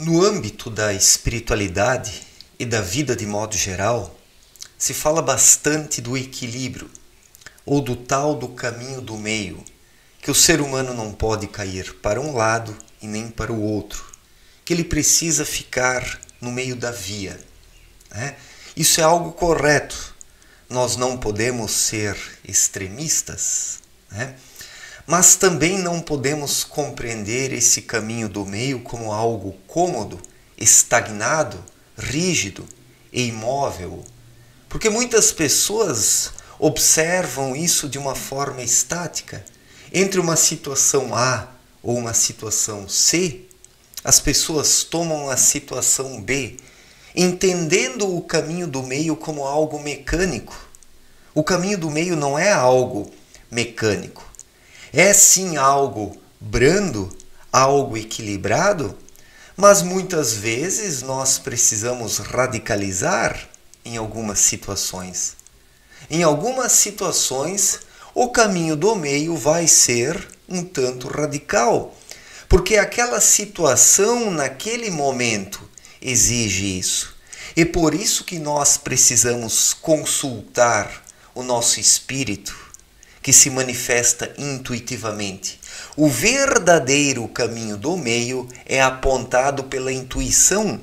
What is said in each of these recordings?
No âmbito da espiritualidade e da vida de modo geral, se fala bastante do equilíbrio, ou do tal do caminho do meio, que o ser humano não pode cair para um lado e nem para o outro, que ele precisa ficar no meio da via. Isso é algo correto. Nós não podemos ser extremistas, mas também não podemos compreender esse caminho do meio como algo cômodo, estagnado, rígido e imóvel. Porque muitas pessoas observam isso de uma forma estática. Entre uma situação A ou uma situação C, as pessoas tomam a situação B, entendendo o caminho do meio como algo mecânico. O caminho do meio não é algo mecânico. É sim algo brando, algo equilibrado, mas muitas vezes nós precisamos radicalizar em algumas situações. Em algumas situações, o caminho do meio vai ser um tanto radical, porque aquela situação naquele momento exige isso. E por isso que nós precisamos consultar o nosso espírito, que se manifesta intuitivamente. O verdadeiro caminho do meio é apontado pela intuição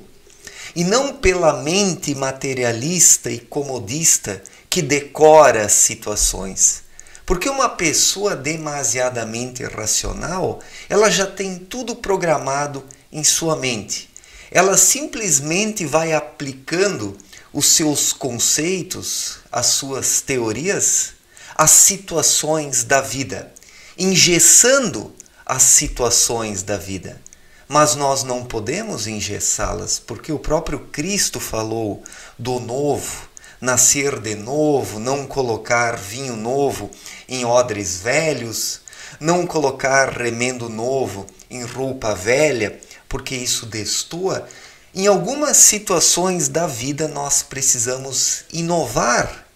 e não pela mente materialista e comodista que decora as situações. Porque uma pessoa demasiadamente racional, ela já tem tudo programado em sua mente. Ela simplesmente vai aplicando os seus conceitos, as suas teorias, às situações da vida, engessando as situações da vida. Mas nós não podemos engessá-las, porque o próprio Cristo falou do novo, nascer de novo, não colocar vinho novo em odres velhos, não colocar remendo novo em roupa velha, porque isso destoa. Em algumas situações da vida nós precisamos inovar.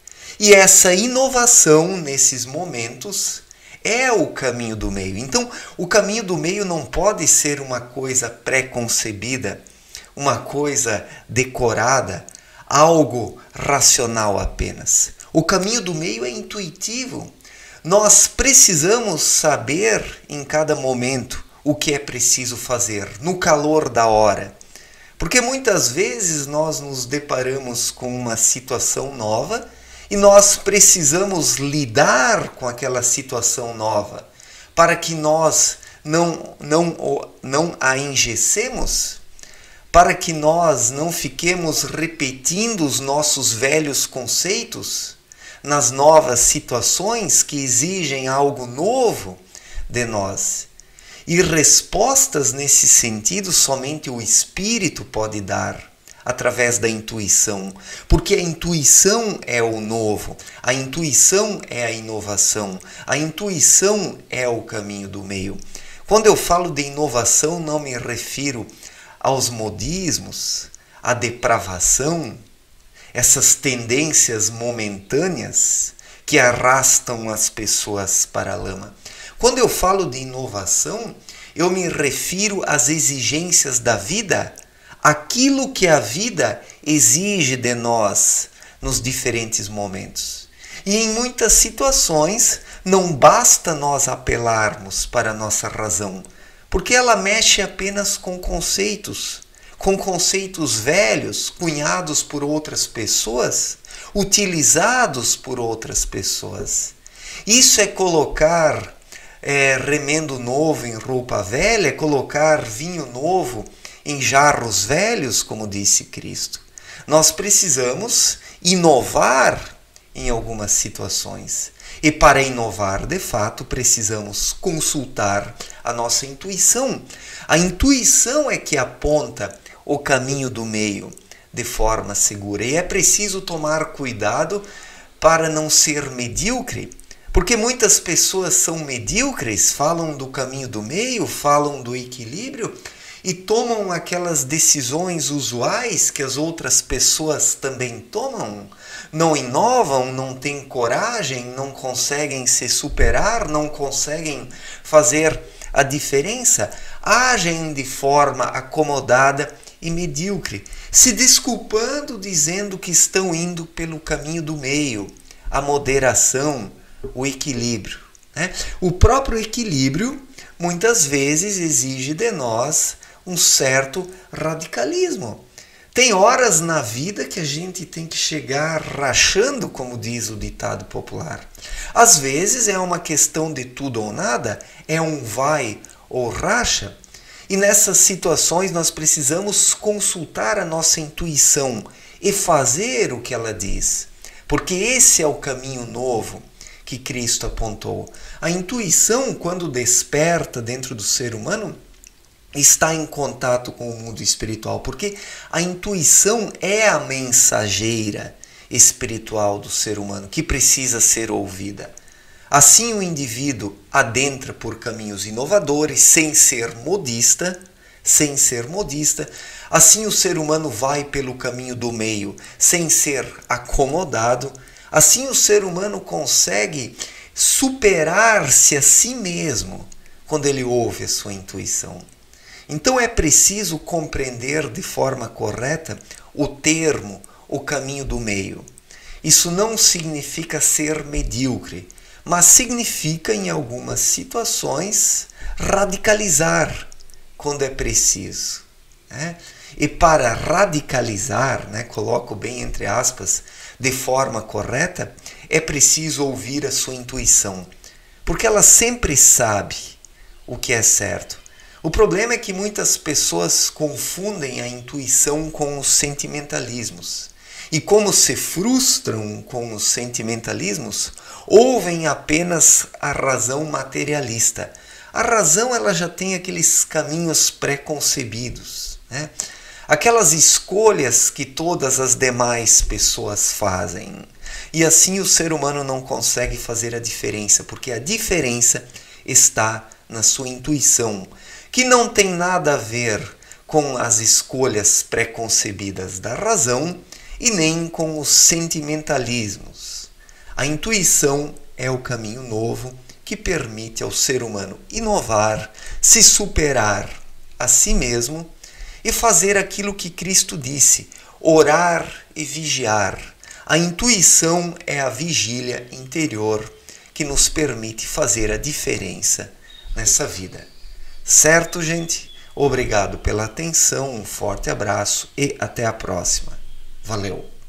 E essa inovação nesses momentos é o caminho do meio. Então, o caminho do meio não pode ser uma coisa pré-concebida, uma coisa decorada, algo racional apenas. O caminho do meio é intuitivo. Nós precisamos saber em cada momento o que é preciso fazer, no calor da hora. Porque muitas vezes nós nos deparamos com uma situação nova e nós precisamos lidar com aquela situação nova para que nós não a engessemos, para que nós não fiquemos repetindo os nossos velhos conceitos nas novas situações que exigem algo novo de nós. E respostas nesse sentido somente o Espírito pode dar através da intuição, porque a intuição é o novo, a intuição é a inovação, a intuição é o caminho do meio. Quando eu falo de inovação, não me refiro aos modismos, à depravação, essas tendências momentâneas que arrastam as pessoas para a lama. Quando eu falo de inovação, eu me refiro às exigências da vida, aquilo que a vida exige de nós nos diferentes momentos. E em muitas situações não basta nós apelarmos para a nossa razão, porque ela mexe apenas com conceitos velhos, cunhados por outras pessoas, utilizados por outras pessoas. Isso é colocar remendo novo em roupa velha, é colocar vinho novo em jarros velhos, como disse Cristo. Nós precisamos inovar em algumas situações. E para inovar, de fato, precisamos consultar a nossa intuição. A intuição é que aponta o caminho do meio de forma segura. E é preciso tomar cuidado para não ser medíocre, porque muitas pessoas são medíocres, falam do caminho do meio, falam do equilíbrio e tomam aquelas decisões usuais que as outras pessoas também tomam. Não inovam, não têm coragem, não conseguem se superar, não conseguem fazer a diferença, agem de forma acomodada e medíocre, se desculpando dizendo que estão indo pelo caminho do meio, a moderação, o equilíbrio. O próprio equilíbrio muitas vezes exige de nós um certo radicalismo. Tem horas na vida que a gente tem que chegar rachando, como diz o ditado popular. Às vezes é uma questão de tudo ou nada, é um vai ou racha. E nessas situações nós precisamos consultar a nossa intuição e fazer o que ela diz. Porque esse é o caminho novo que Cristo apontou. A intuição, quando desperta dentro do ser humano, está em contato com o mundo espiritual, porque a intuição é a mensageira espiritual do ser humano que precisa ser ouvida. Assim o indivíduo adentra por caminhos inovadores, sem ser modista. Assim o ser humano vai pelo caminho do meio, sem ser acomodado. Assim o ser humano consegue superar-se a si mesmo quando ele ouve a sua intuição. Então é preciso compreender de forma correta o termo, o caminho do meio. Isso não significa ser medíocre, mas significa, em algumas situações, radicalizar quando é preciso. E para radicalizar, coloco bem entre aspas, de forma correta, é preciso ouvir a sua intuição, porque ela sempre sabe o que é certo. O problema é que muitas pessoas confundem a intuição com os sentimentalismos. E como se frustram com os sentimentalismos, ouvem apenas a razão materialista. A razão ela já tem aqueles caminhos pré-concebidos, aquelas escolhas que todas as demais pessoas fazem. E assim o ser humano não consegue fazer a diferença, porque a diferença está na sua intuição, que não tem nada a ver com as escolhas pré-concebidas da razão e nem com os sentimentalismos. A intuição é o caminho novo que permite ao ser humano inovar, se superar a si mesmo e fazer aquilo que Cristo disse, orar e vigiar. A intuição é a vigília interior que nos permite fazer a diferença nessa vida. Certo, gente? Obrigado pela atenção, um forte abraço e até a próxima. Valeu!